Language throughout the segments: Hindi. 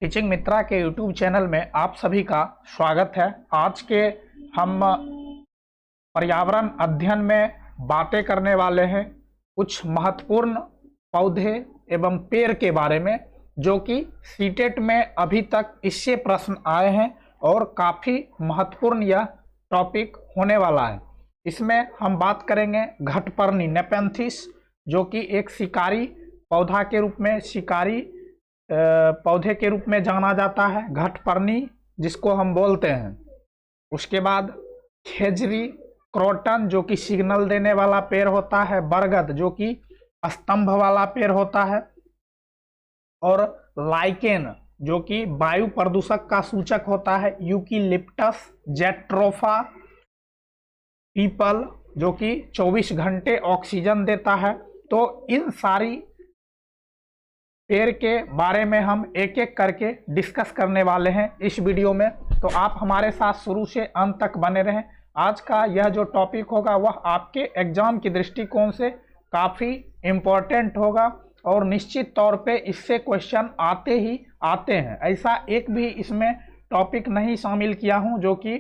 टीचिंग मित्रा के यूट्यूब चैनल में आप सभी का स्वागत है। आज के हम पर्यावरण अध्ययन में बातें करने वाले हैं कुछ महत्वपूर्ण पौधे एवं पेड़ के बारे में, जो कि सीटेट में अभी तक इससे प्रश्न आए हैं और काफ़ी महत्वपूर्ण यह टॉपिक होने वाला है। इसमें हम बात करेंगे घटपर्णी नेपेंथिस, जो कि एक शिकारी पौधा के रूप में पौधे के रूप में जाना जाता है, घटपर्णी जिसको हम बोलते हैं। उसके बाद खेजरी क्रोटन, जो कि सिग्नल देने वाला पेड़ होता है, बरगद जो कि स्तंभ वाला पेड़ होता है, और लाइकेन जो कि वायु प्रदूषक का सूचक होता है, यूकेलिप्टस, जेट्रोफा पीपल जो कि 24 घंटे ऑक्सीजन देता है। तो इन सारी पेड़ के बारे में हम एक एक करके डिस्कस करने वाले हैं इस वीडियो में, तो आप हमारे साथ शुरू से अंत तक बने रहें। आज का यह जो टॉपिक होगा वह आपके एग्जाम की दृष्टिकोण से काफ़ी इम्पोर्टेंट होगा और निश्चित तौर पे इससे क्वेश्चन आते ही आते हैं। ऐसा एक भी इसमें टॉपिक नहीं शामिल किया हूं जो कि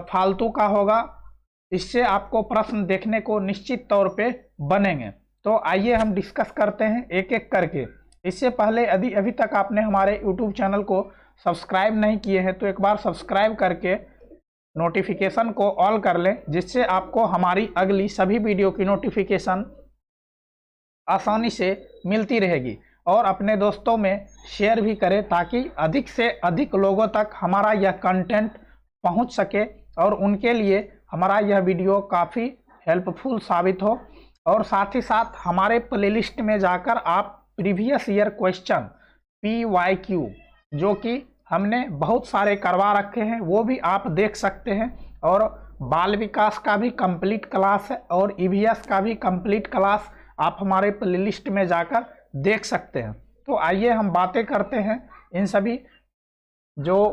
फालतू का होगा। इससे आपको प्रश्न देखने को निश्चित तौर पे बनेंगे। तो आइए हम डिस्कस करते हैं एक एक करके। इससे पहले यदि अभी तक आपने हमारे YouTube चैनल को सब्सक्राइब नहीं किए हैं तो एक बार सब्सक्राइब करके नोटिफिकेशन को ऑल कर लें, जिससे आपको हमारी अगली सभी वीडियो की नोटिफिकेशन आसानी से मिलती रहेगी। और अपने दोस्तों में शेयर भी करें ताकि अधिक से अधिक लोगों तक हमारा यह कंटेंट पहुंच सके और उनके लिए हमारा यह वीडियो काफ़ी हेल्पफुल साबित हो। और साथ ही साथ हमारे प्लेलिस्ट में जाकर आप प्रीवियस ईयर क्वेश्चन PYQ जो कि हमने बहुत सारे करवा रखे हैं वो भी आप देख सकते हैं, और बाल विकास का भी कंप्लीट क्लास है और EVS का भी कंप्लीट क्लास आप हमारे प्लेलिस्ट में जाकर देख सकते हैं। तो आइए हम बातें करते हैं इन सभी जो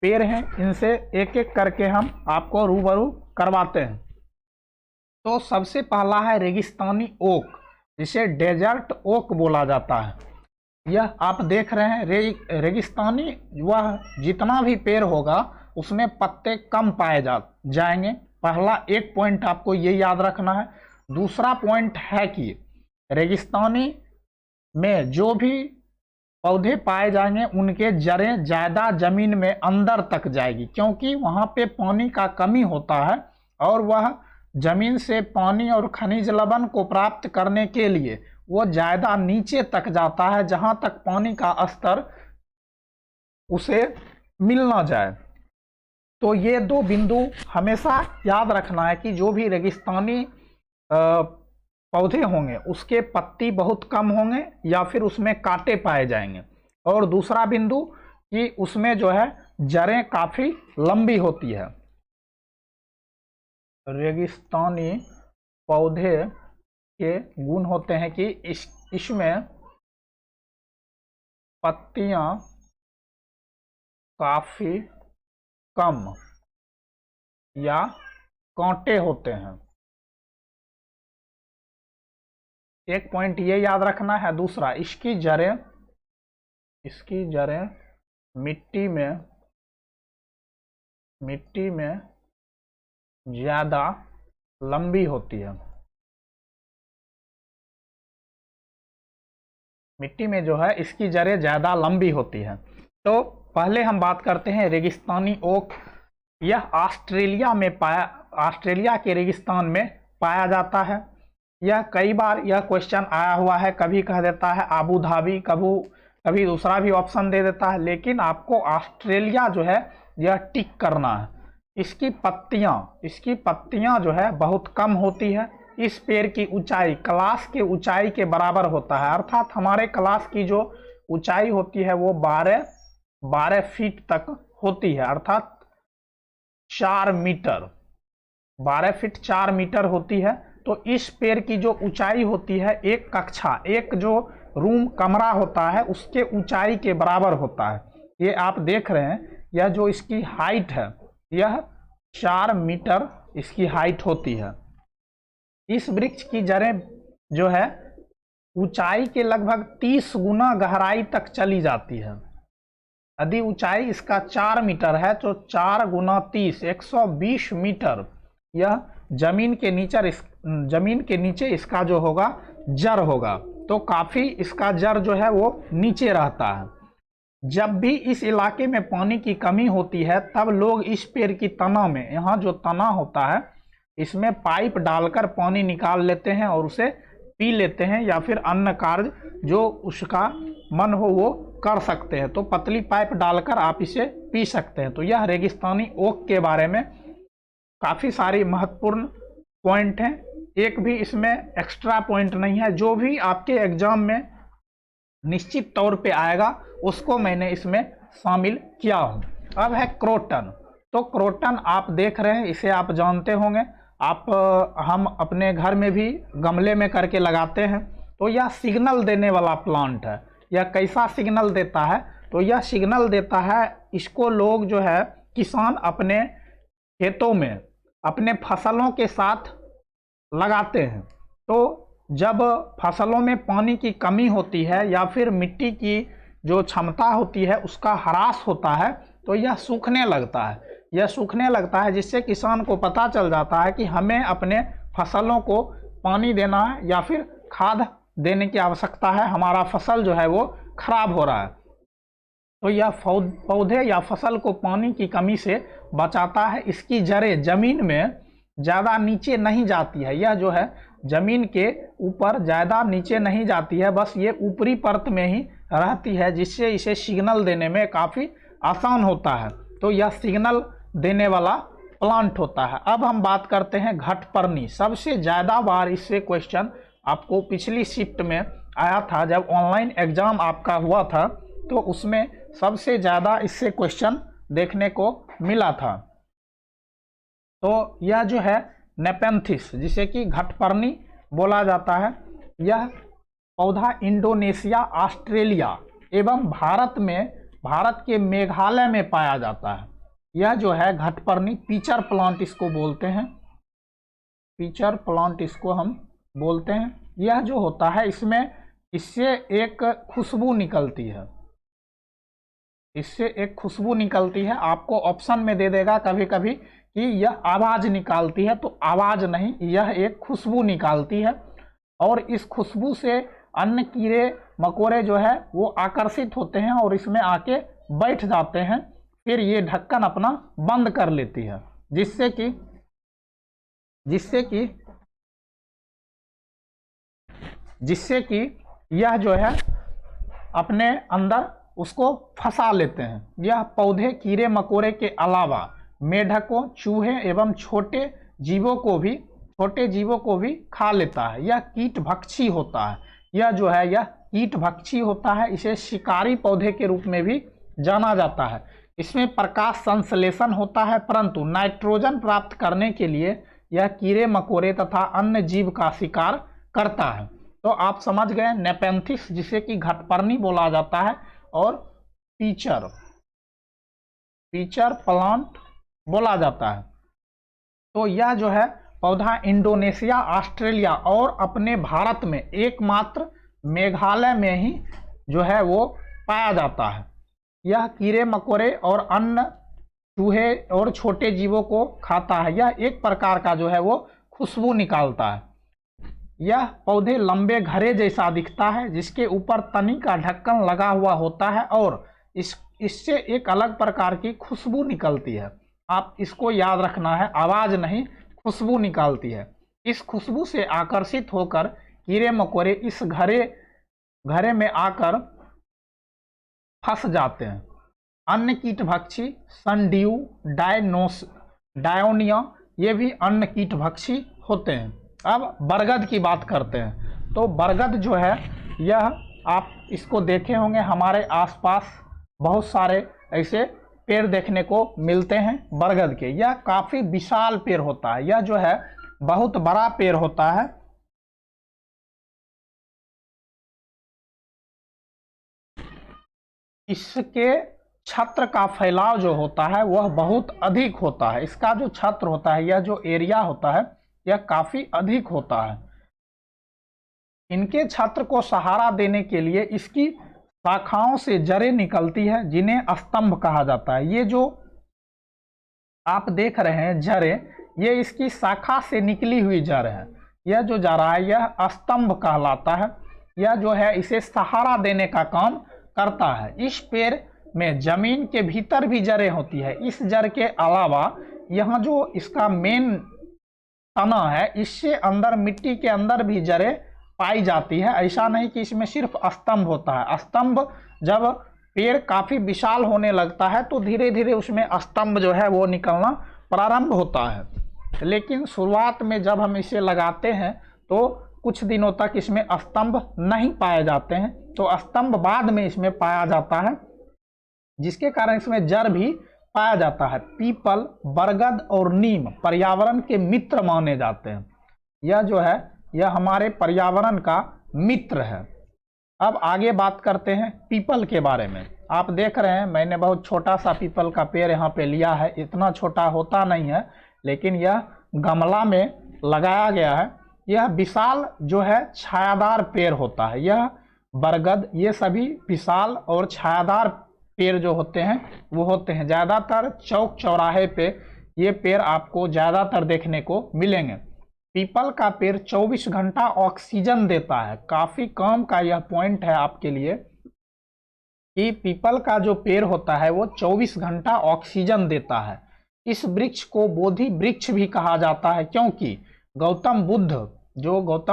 पेड़ हैं, इनसे एक एक करके हम आपको रूबरू करवाते हैं। तो सबसे पहला है रेगिस्तानी ओक, जिसे डेजर्ट ओक बोला जाता है। यह आप देख रहे हैं रेगिस्तानी, वह जितना भी पेड़ होगा उसमें पत्ते कम पाए जाएंगे। पहला एक पॉइंट आपको ये याद रखना है। दूसरा पॉइंट है कि रेगिस्तानी में जो भी पौधे पाए जाएंगे उनके जड़ें ज़्यादा जमीन में अंदर तक जाएगी, क्योंकि वहाँ पे पानी का कमी होता है और वह जमीन से पानी और खनिज लवण को प्राप्त करने के लिए वो ज़्यादा नीचे तक जाता है, जहाँ तक पानी का स्तर उसे मिल ना जाए। तो ये दो बिंदु हमेशा याद रखना है कि जो भी रेगिस्तानी पौधे होंगे उसके पत्ती बहुत कम होंगे या फिर उसमें कांटे पाए जाएंगे। और दूसरा बिंदु कि उसमें जो है जड़ें काफ़ी लंबी होती है। रेगिस्तानी पौधे के गुण होते हैं कि इसमें पत्तियां काफी कम या कांटे होते हैं। एक पॉइंट ये याद रखना है। दूसरा, इसकी जड़ें मिट्टी में ज्यादा लंबी होती है। मिट्टी में जो है इसकी जड़ें ज्यादा लंबी होती है। तो पहले हम बात करते हैं रेगिस्तानी ओक। यह ऑस्ट्रेलिया के रेगिस्तान में पाया जाता है। यह कई बार यह क्वेश्चन आया हुआ है, कभी कह देता है आबू धाबी, कभी दूसरा भी ऑप्शन दे देता है, लेकिन आपको ऑस्ट्रेलिया जो है यह टिक करना है। इसकी पत्तियां जो है बहुत कम होती है। इस पेड़ की ऊंचाई क्लास के ऊंचाई के बराबर होता है, अर्थात हमारे क्लास की जो ऊंचाई होती है वो 12 फीट तक होती है, अर्थात 4 मीटर, 12 फीट 4 मीटर होती है। तो इस पेड़ की जो ऊंचाई होती है, एक कक्षा, एक जो रूम कमरा होता है उसके ऊंचाई के बराबर होता है। ये आप देख रहे हैं, यह जो इसकी हाइट है यह 4 मीटर इसकी हाइट होती है। इस वृक्ष की जड़ें जो है ऊंचाई के लगभग 30 गुना गहराई तक चली जाती है। यदि ऊंचाई इसका 4 मीटर है तो 4 गुना 30 120 मीटर यह जमीन के नीचे इसका जो होगा जड़ होगा। तो काफी इसका जड़ जो है वो नीचे रहता है। जब भी इस इलाके में पानी की कमी होती है तब लोग इस पेड़ की तना में, यहाँ जो तना होता है इसमें पाइप डालकर पानी निकाल लेते हैं और उसे पी लेते हैं, या फिर अन्य कार्य जो उसका मन हो वो कर सकते हैं। तो पतली पाइप डालकर आप इसे पी सकते हैं। तो यह रेगिस्तानी ओक के बारे में काफ़ी सारी महत्वपूर्ण पॉइंट हैं। एक भी इसमें एक्स्ट्रा पॉइंट नहीं है, जो भी आपके एग्जाम में निश्चित तौर पे आएगा उसको मैंने इसमें शामिल किया हूँ। अब है क्रोटन। तो क्रोटन आप देख रहे हैं, इसे आप जानते होंगे, हम अपने घर में भी गमले में करके लगाते हैं। तो यह सिग्नल देने वाला प्लांट है। यह कैसा सिग्नल देता है? तो यह सिग्नल देता है, इसको लोग जो है किसान अपने खेतों में अपने फसलों के साथ लगाते हैं। तो जब फसलों में पानी की कमी होती है या फिर मिट्टी की जो क्षमता होती है उसका ह्रास होता है तो यह सूखने लगता है। यह सूखने लगता है जिससे किसान को पता चल जाता है कि हमें अपने फसलों को पानी देना है या फिर खाद देने की आवश्यकता है, हमारा फसल जो है वो खराब हो रहा है। तो यह पौधे या फसल को पानी की कमी से बचाता है। इसकी जड़ें जमीन में ज़्यादा नीचे नहीं जाती है। यह जो है जमीन के ऊपर ज़्यादा नीचे नहीं जाती है, बस ये ऊपरी परत में ही रहती है, जिससे इसे सिग्नल देने में काफ़ी आसान होता है। तो यह सिग्नल देने वाला प्लांट होता है। अब हम बात करते हैं घटपर्णी। सबसे ज़्यादा बार इससे क्वेश्चन आपको पिछली शिफ्ट में आया था, जब ऑनलाइन एग्ज़ाम आपका हुआ था तो उसमें सबसे ज़्यादा इससे क्वेश्चन देखने को मिला था। तो यह जो है नेपेंथिस, जिसे कि घटपर्णी बोला जाता है, यह पौधा इंडोनेशिया, ऑस्ट्रेलिया एवं भारत के मेघालय में पाया जाता है। यह जो है घटपर्णी पीचर प्लांट इसको बोलते हैं, पीचर प्लांट इसको हम बोलते हैं। यह जो होता है इससे एक खुशबू निकलती है, इससे एक खुशबू निकलती है। आपको ऑप्शन में दे देगा कभी कभी कि यह आवाज़ निकालती है, तो आवाज़ नहीं, यह एक खुशबू निकालती है। और इस खुशबू से अन्य कीड़े मकोड़े जो है वो आकर्षित होते हैं और इसमें आके बैठ जाते हैं। फिर ये ढक्कन अपना बंद कर लेती है, जिससे कि यह जो है अपने अंदर उसको फंसा लेते हैं। यह पौधे कीड़े मकोड़े के अलावा मेढकों, चूहे एवं छोटे जीवों को भी खा लेता है। यह कीटभक्षी होता है। यह जो है यह कीटभक्षी होता है। इसे शिकारी पौधे के रूप में भी जाना जाता है। इसमें प्रकाश संश्लेषण होता है, परंतु नाइट्रोजन प्राप्त करने के लिए यह कीड़े मकोड़े तथा अन्य जीव का शिकार करता है। तो आप समझ गए, नेपेंथिस जिसे कि घटपर्णी बोला जाता है और पीचर प्लांट बोला जाता है। तो यह जो है पौधा इंडोनेशिया, ऑस्ट्रेलिया और अपने भारत में एकमात्र मेघालय में ही जो है वो पाया जाता है। यह कीड़े मकोड़े और अन्य चूहे और छोटे जीवों को खाता है। यह एक प्रकार का जो है वो खुशबू निकालता है। यह पौधे लंबे घड़े जैसा दिखता है, जिसके ऊपर तनी का ढक्कन लगा हुआ होता है और इससे एक अलग प्रकार की खुशबू निकलती है। आप इसको याद रखना है, आवाज़ नहीं, खुशबू निकालती है। इस खुशबू से आकर्षित होकर कीड़े मकोड़े इस घरे में आकर फंस जाते हैं। अन्य कीटभक्षी सनड्यू, डायोनिया ये भी अन्य कीटभक्षी होते हैं। अब बरगद की बात करते हैं। तो बरगद जो है यह आप इसको देखे होंगे, हमारे आसपास बहुत सारे ऐसे पेड़ देखने को मिलते हैं बरगद के। यह काफ़ी विशाल पेड़ होता है। यह जो है बहुत बड़ा पेड़ होता है। इसके छत्र का फैलाव जो होता है वह बहुत अधिक होता है। इसका जो छत्र होता है, यह जो एरिया होता है, यह काफ़ी अधिक होता है। इनके छत्र को सहारा देने के लिए इसकी शाखाओं से जड़ें निकलती है जिन्हें स्तंभ कहा जाता है। ये जो आप देख रहे हैं जड़ें, ये इसकी शाखा से निकली हुई जड़ है। यह जो जड़ है यह स्तंभ कहलाता है। यह जो है इसे सहारा देने का काम करता है। इस पेड़ में जमीन के भीतर भी जड़ें होती है। इस जड़ के अलावा यहाँ जो इसका मेन तना है, इससे अंदर मिट्टी के अंदर भी जड़ें पाई जाती है। ऐसा नहीं कि इसमें सिर्फ स्तंभ होता है। स्तंभ जब पेड़ काफी विशाल होने लगता है तो धीरे धीरे उसमें स्तंभ जो है वो निकलना प्रारंभ होता है। लेकिन शुरुआत में जब हम इसे लगाते हैं तो कुछ दिनों तक इसमें स्तंभ नहीं पाए जाते हैं, तो स्तंभ बाद में इसमें पाया जाता है, जिसके कारण इसमें जड़ भी पाया जाता है। पीपल, बरगद और नीम पर्यावरण के मित्र माने जाते हैं। यह जो है यह हमारे पर्यावरण का मित्र है। अब आगे बात करते हैं पीपल के बारे में। आप देख रहे हैं मैंने बहुत छोटा सा पीपल का पेड़ यहाँ पे लिया है। इतना छोटा होता नहीं है, लेकिन यह गमला में लगाया गया है। यह विशाल जो है छायादार पेड़ होता है। यह बरगद, ये सभी विशाल और छायादार पेड़ जो होते हैं वो होते हैं। ज़्यादातर चौक चौराहे पे ये पेड़ आपको ज़्यादातर देखने को मिलेंगे। पीपल का पेड़ 24 घंटा ऑक्सीजन देता है। काफ़ी काम का यह पॉइंट है आपके लिए कि पीपल का जो पेड़ होता है वो 24 घंटा ऑक्सीजन देता है। इस वृक्ष को बोधि वृक्ष भी कहा जाता है, क्योंकि गौतम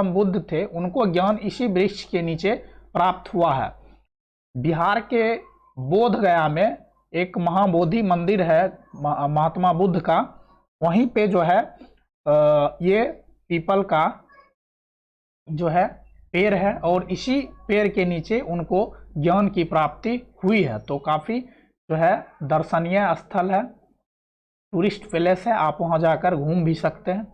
बुद्ध थे उनको ज्ञान इसी वृक्ष के नीचे प्राप्त हुआ है। बिहार के बोध गया में एक महाबोधि मंदिर है महात्मा बुद्ध का। वहीं पे जो है ये पीपल का जो है पेड़ है और इसी पेड़ के नीचे उनको ज्ञान की प्राप्ति हुई है। तो काफ़ी जो है दर्शनीय स्थल है, टूरिस्ट प्लेस है, आप वहाँ जाकर घूम भी सकते हैं।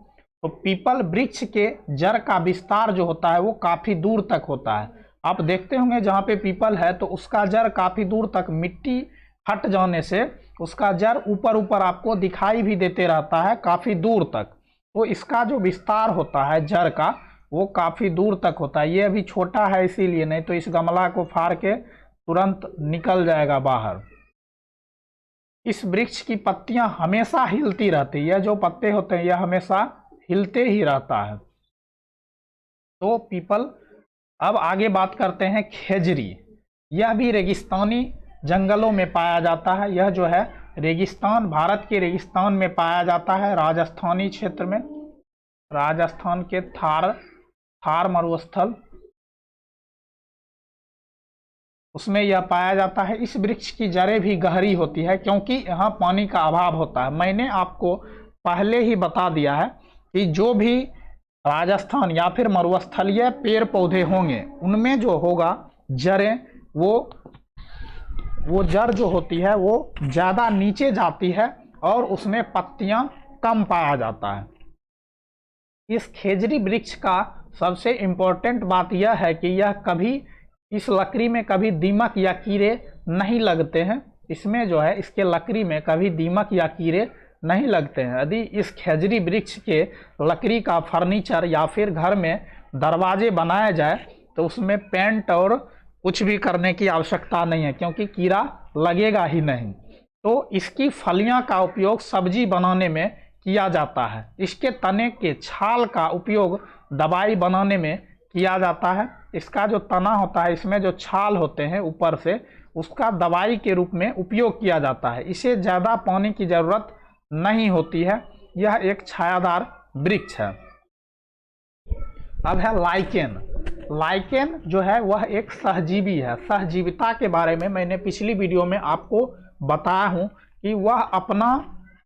तो पीपल वृक्ष के जड़ का विस्तार जो होता है वो काफ़ी दूर तक होता है। आप देखते होंगे जहाँ पे पीपल है तो उसका जड़ काफ़ी दूर तक, मिट्टी हट जाने से उसका जड़ ऊपर ऊपर आपको दिखाई भी देते रहता है काफ़ी दूर तक। तो इसका जो विस्तार होता है जड़ का वो काफ़ी दूर तक होता है। ये अभी छोटा है इसीलिए, नहीं तो इस गमला को फाड़ के तुरंत निकल जाएगा बाहर। इस वृक्ष की पत्तियां हमेशा हिलती रहती है। यह जो पत्ते होते हैं यह हमेशा हिलते ही रहता है। तो पीपल। अब आगे बात करते हैं खेजरी। यह भी रेगिस्तानी जंगलों में पाया जाता है। यह जो है रेगिस्तान, भारत के रेगिस्तान में पाया जाता है, राजस्थानी क्षेत्र में, राजस्थान के थार मरुस्थल उसमें यह पाया जाता है। इस वृक्ष की जड़ें भी गहरी होती है क्योंकि यहाँ पानी का अभाव होता है। मैंने आपको पहले ही बता दिया है कि जो भी राजस्थान या फिर मरुस्थलीय पेड़ पौधे होंगे उनमें जो होगा जड़ें, वो जड़ जो होती है वो ज़्यादा नीचे जाती है और उसमें पत्तियां कम पाया जाता है। इस खेजरी वृक्ष का सबसे इम्पोर्टेंट बात यह है कि यह कभी, इस लकड़ी में कभी दीमक या कीड़े नहीं लगते हैं। इसमें जो है इसके लकड़ी में कभी दीमक या कीड़े नहीं लगते हैं। यदि इस खेजरी वृक्ष के लकड़ी का फर्नीचर या फिर घर में दरवाजे बनाया जाए तो उसमें पेंट और कुछ भी करने की आवश्यकता नहीं है क्योंकि कीड़ा लगेगा ही नहीं। तो इसकी फलियां का उपयोग सब्जी बनाने में किया जाता है। इसके तने के छाल का उपयोग दवाई बनाने में किया जाता है। इसका जो तना होता है, इसमें जो छाल होते हैं ऊपर से, उसका दवाई के रूप में उपयोग किया जाता है। इसे ज़्यादा पानी की ज़रूरत नहीं होती है। यह एक छायादार वृक्ष है। अब है लाइकेन। लाइकेन जो है वह एक सहजीवी है। सहजीविता के बारे में मैंने पिछली वीडियो में आपको बताया हूँ कि वह अपना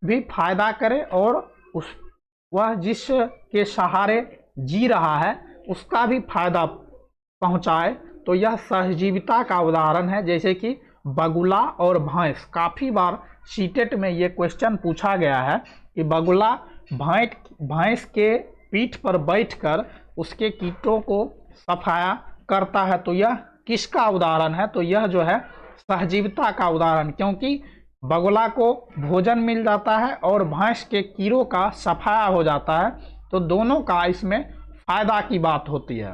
भी फायदा करे और वह जिसके सहारे जी रहा है उसका भी फायदा पहुँचाए। तो यह सहजीविता का उदाहरण है, जैसे कि बगुला और भैंस। काफ़ी बार सीटेट में ये क्वेश्चन पूछा गया है कि बगुला भैंस के पीठ पर बैठकर उसके कीटों को सफाया करता है, तो यह किसका उदाहरण है? तो यह जो है सहजीविता का उदाहरण, क्योंकि बगुला को भोजन मिल जाता है और भैंस के कीड़ों का सफाया हो जाता है। तो दोनों का इसमें फायदा की बात होती है।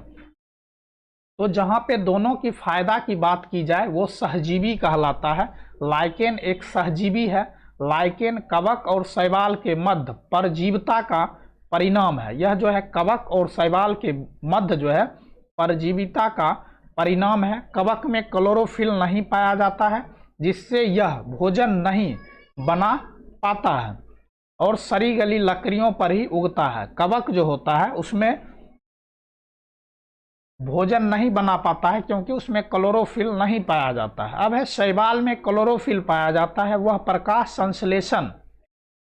तो जहाँ पे दोनों की फायदा की बात की जाए वो सहजीवी कहलाता है। लाइकेन एक सहजीवी है। लाइकेन कवक और शैवाल के मध्य परजीविता का परिणाम है। यह जो है कवक और शैवाल के मध्य जो है परजीविता का परिणाम है। कवक में क्लोरोफिल नहीं पाया जाता है, जिससे यह भोजन नहीं बना पाता है और सड़ी गली लकड़ियों पर ही उगता है। कवक जो होता है उसमें भोजन नहीं बना पाता है क्योंकि उसमें क्लोरोफिल नहीं पाया जाता है। अब है शैवाल में क्लोरोफिल पाया जाता है। वह प्रकाश संश्लेषण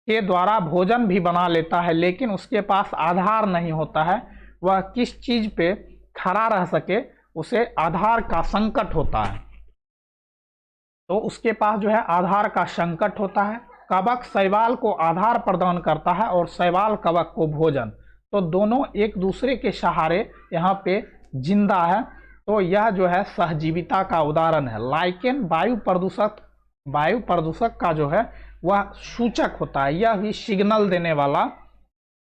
के द्वारा भोजन भी बना लेता है, लेकिन उसके पास आधार नहीं होता है। वह किस चीज पे खड़ा रह सके, उसे आधार का संकट होता है, तो उसके पास जो है आधार का संकट होता है। कवक शैवाल को आधार प्रदान करता है और शैवाल कवक को भोजन। तो दोनों एक दूसरे के सहारे यहाँ पे जिंदा है। तो यह जो है सहजीविता का उदाहरण है। लाइकेन वायु प्रदूषक का जो है वह सूचक होता है। यह भी सिग्नल देने वाला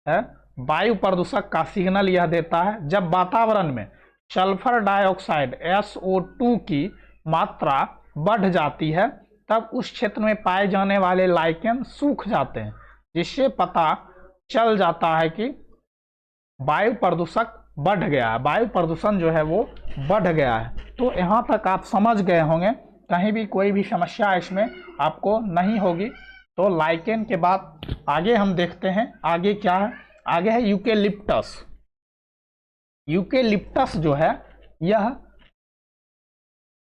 है। वायु प्रदूषक का सिग्नल यह देता है। जब वातावरण में सल्फर डाइऑक्साइड SO2 की मात्रा बढ़ जाती है, तब उस क्षेत्र में पाए जाने वाले लाइकेन सूख जाते हैं, जिससे पता चल जाता है कि वायु प्रदूषक बढ़ गया है, वायु प्रदूषण जो है वो बढ़ गया है। तो यहाँ तक आप समझ गए होंगे, कहीं भी कोई भी समस्या इसमें आपको नहीं होगी। तो लाइकेन के बाद आगे हम देखते हैं आगे क्या है। आगे है यूकेलिप्टस। यूकेलिप्टस जो है यह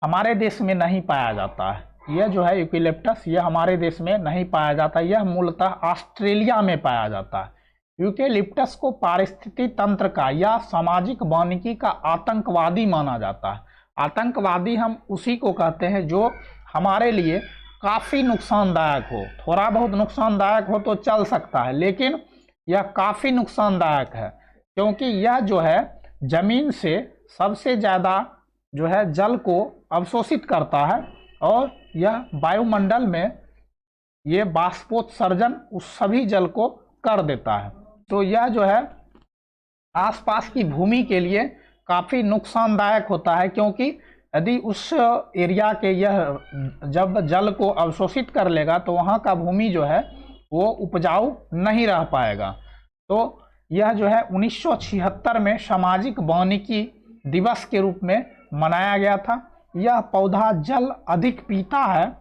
हमारे देश में नहीं पाया जाता है। यह जो है यूकेलिप्टस यह हमारे देश में नहीं पाया जाता। यह मूलतः ऑस्ट्रेलिया में पाया जाता है। यूकेलिप्टस को पारिस्थितिकी तंत्र का या सामाजिक वानिकी का आतंकवादी माना जाता है। आतंकवादी हम उसी को कहते हैं जो हमारे लिए काफ़ी नुकसानदायक हो। थोड़ा बहुत नुकसानदायक हो तो चल सकता है, लेकिन यह काफ़ी नुकसानदायक है, क्योंकि यह जो है जमीन से सबसे ज़्यादा जो है जल को अवशोषित करता है और यह वायुमंडल में ये बाष्पोत्सर्जन उस सभी जल को कर देता है। तो यह जो है आसपास की भूमि के लिए काफ़ी नुकसानदायक होता है, क्योंकि यदि उस एरिया के यह जब जल को अवशोषित कर लेगा तो वहाँ का भूमि जो है वो उपजाऊ नहीं रह पाएगा। तो यह जो है 1976 में सामाजिक वानिकी दिवस के रूप में मनाया गया था। यह पौधा जल अधिक पीता है।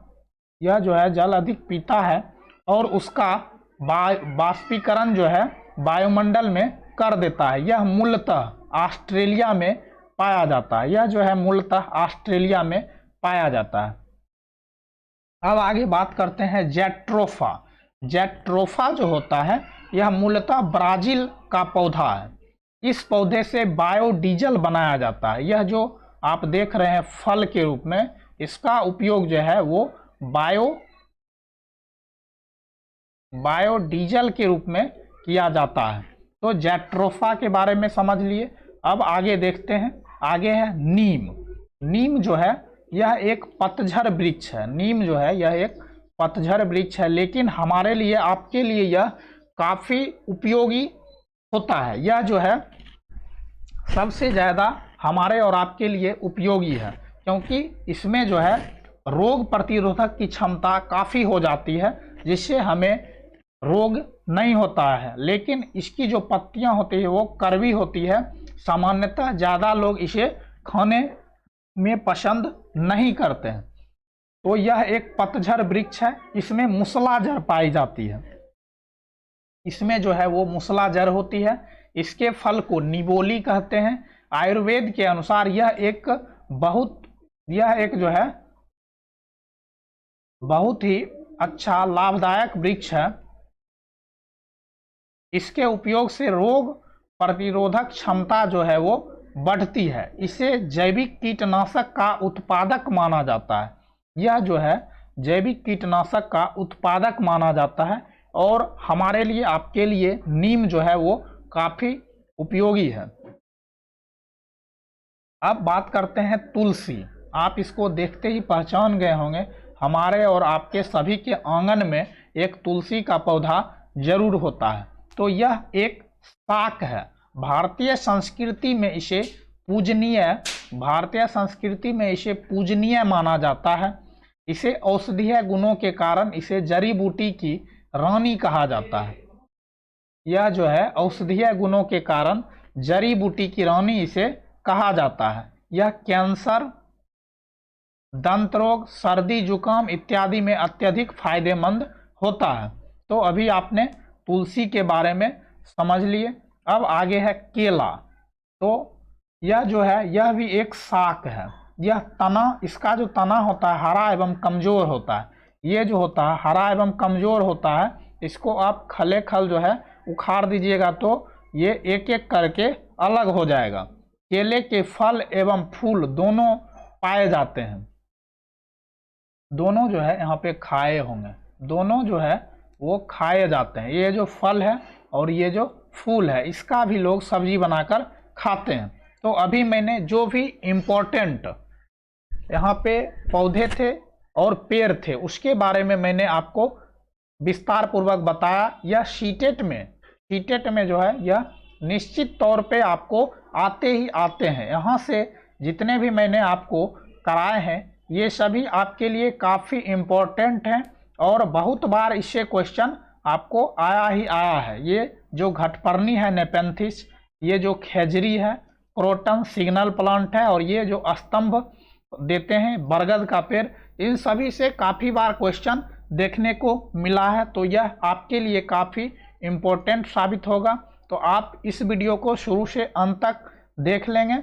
यह जो है जल अधिक पीता है और उसका बाष्पीकरण जो है वायुमंडल में कर देता है। यह मूलतः ऑस्ट्रेलिया में पाया जाता है। यह जो है मूलतः ऑस्ट्रेलिया में पाया जाता है। अब आगे बात करते हैं जेट्रोफा। जेट्रोफा जो होता है यह मूलतः ब्राजील का पौधा है। इस पौधे से बायोडीजल बनाया जाता है। यह जो आप देख रहे हैं फल के रूप में, इसका उपयोग जो है वो बायोडीजल के रूप में किया जाता है। तो जेट्रोफा के बारे में समझ लिए। अब आगे देखते हैं। आगे है नीम। नीम जो है यह एक पतझड़ वृक्ष है। नीम जो है यह एक पतझड़ वृक्ष है, लेकिन हमारे लिए आपके लिए यह काफ़ी उपयोगी होता है। यह जो है सबसे ज़्यादा हमारे और आपके लिए उपयोगी है, क्योंकि इसमें जो है रोग प्रतिरोधक की क्षमता काफ़ी हो जाती है, जिससे हमें रोग नहीं होता है। लेकिन इसकी जो पत्तियां होती है वो कड़वी होती है। सामान्यतः ज़्यादा लोग इसे खाने में पसंद नहीं करते हैं। तो यह एक पतझड़ वृक्ष है। इसमें मूसला जड़ पाई जाती है। इसमें जो है वो मूसला जड़ होती है। इसके फल को निबोली कहते हैं। आयुर्वेद के अनुसार यह एक जो है बहुत ही अच्छा लाभदायक वृक्ष है। इसके उपयोग से रोग प्रतिरोधक क्षमता जो है वो बढ़ती है। इसे जैविक कीटनाशक का उत्पादक माना जाता है। यह जो है जैविक कीटनाशक का उत्पादक माना जाता है और हमारे लिए आपके लिए नीम जो है वो काफ़ी उपयोगी है। अब बात करते हैं तुलसी। आप इसको देखते ही पहचान गए होंगे, हमारे और आपके सभी के आंगन में एक तुलसी का पौधा जरूर होता है। तो यह एक शाक है। भारतीय संस्कृति में इसे पूजनीय, भारतीय संस्कृति में इसे पूजनीय माना जाता है। इसे औषधीय गुणों के कारण इसे जड़ी बूटी की रानी कहा जाता है। यह जो है औषधीय गुणों के कारण जड़ी बूटी की रानी इसे कहा जाता है। यह कैंसर, दंत रोग, सर्दी जुकाम इत्यादि में अत्यधिक फायदेमंद होता है। तो अभी आपने तुलसी के बारे में समझ लिए। अब आगे है केला। तो यह जो है यह भी एक शाक है। यह तना, इसका जो तना होता है हरा एवं कमजोर होता है। ये जो होता है हरा एवं कमजोर होता है, इसको आप खले खल जो है उखाड़ दीजिएगा तो ये एक एक करके अलग हो जाएगा। केले के फल एवं फूल दोनों पाए जाते हैं। दोनों जो है यहाँ पे खाए होंगे, दोनों जो है वो खाए जाते हैं। ये जो फल है और ये जो फूल है इसका भी लोग सब्जी बनाकर खाते हैं। तो अभी मैंने जो भी इम्पोर्टेंट यहाँ पे पौधे थे और पेड़ थे उसके बारे में मैंने आपको विस्तार पूर्वक बताया। यह सीटेट में जो है यह निश्चित तौर पे आपको आते ही आते हैं। यहाँ से जितने भी मैंने आपको कराए हैं ये सभी आपके लिए काफ़ी इम्पोर्टेंट हैं और बहुत बार इससे क्वेश्चन आपको आया ही आया है। ये जो घटपर्णी है नेपेंथिस, ये जो खेजरी है क्रोटन सिग्नल प्लांट है और ये जो स्तंभ देते हैं बरगद का पेड़, इन सभी से काफ़ी बार क्वेश्चन देखने को मिला है। तो यह आपके लिए काफ़ी इम्पोर्टेंट साबित होगा। तो आप इस वीडियो को शुरू से अंत तक देख लेंगे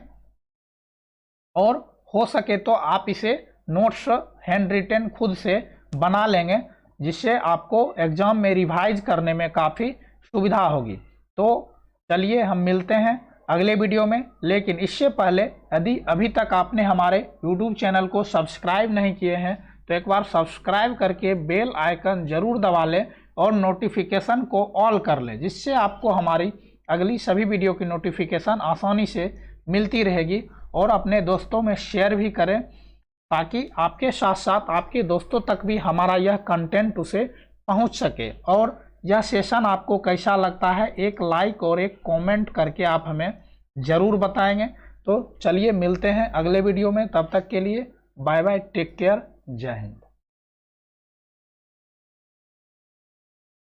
और हो सके तो आप इसे नोट्स हैंड रिटन खुद से बना लेंगे, जिससे आपको एग्जाम में रिवाइज करने में काफ़ी सुविधा होगी। तो चलिए हम मिलते हैं अगले वीडियो में। लेकिन इससे पहले यदि अभी तक आपने हमारे YouTube चैनल को सब्सक्राइब नहीं किए हैं तो एक बार सब्सक्राइब करके बेल आइकन ज़रूर दबा लें और नोटिफिकेशन को ऑल कर लें, जिससे आपको हमारी अगली सभी वीडियो की नोटिफिकेशन आसानी से मिलती रहेगी। और अपने दोस्तों में शेयर भी करें ताकि आपके साथ साथ आपके दोस्तों तक भी हमारा यह कंटेंट उसे पहुंच सके। और यह सेशन आपको कैसा लगता है एक लाइक और एक कमेंट करके आप हमें ज़रूर बताएंगे। तो चलिए मिलते हैं अगले वीडियो में, तब तक के लिए बाय बाय, टेक केयर, जय हिंद।